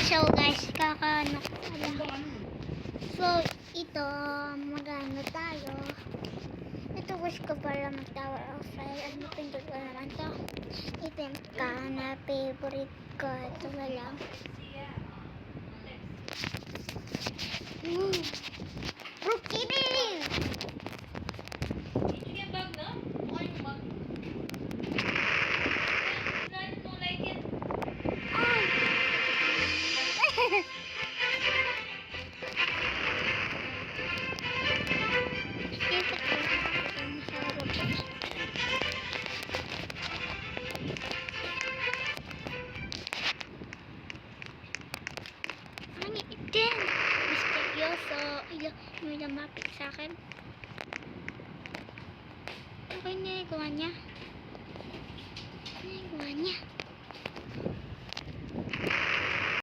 So guys, kakaano ko pala. So, ito, magano tayo. Ito wish ko para mag-tower of fire. Ano pindot ko naman to. Ito yung na favorite ko. Ito wala. Rookie! Misteryoso. May lumapit sa akin. Okay na yung gawa niya. Ano yung gawa niya?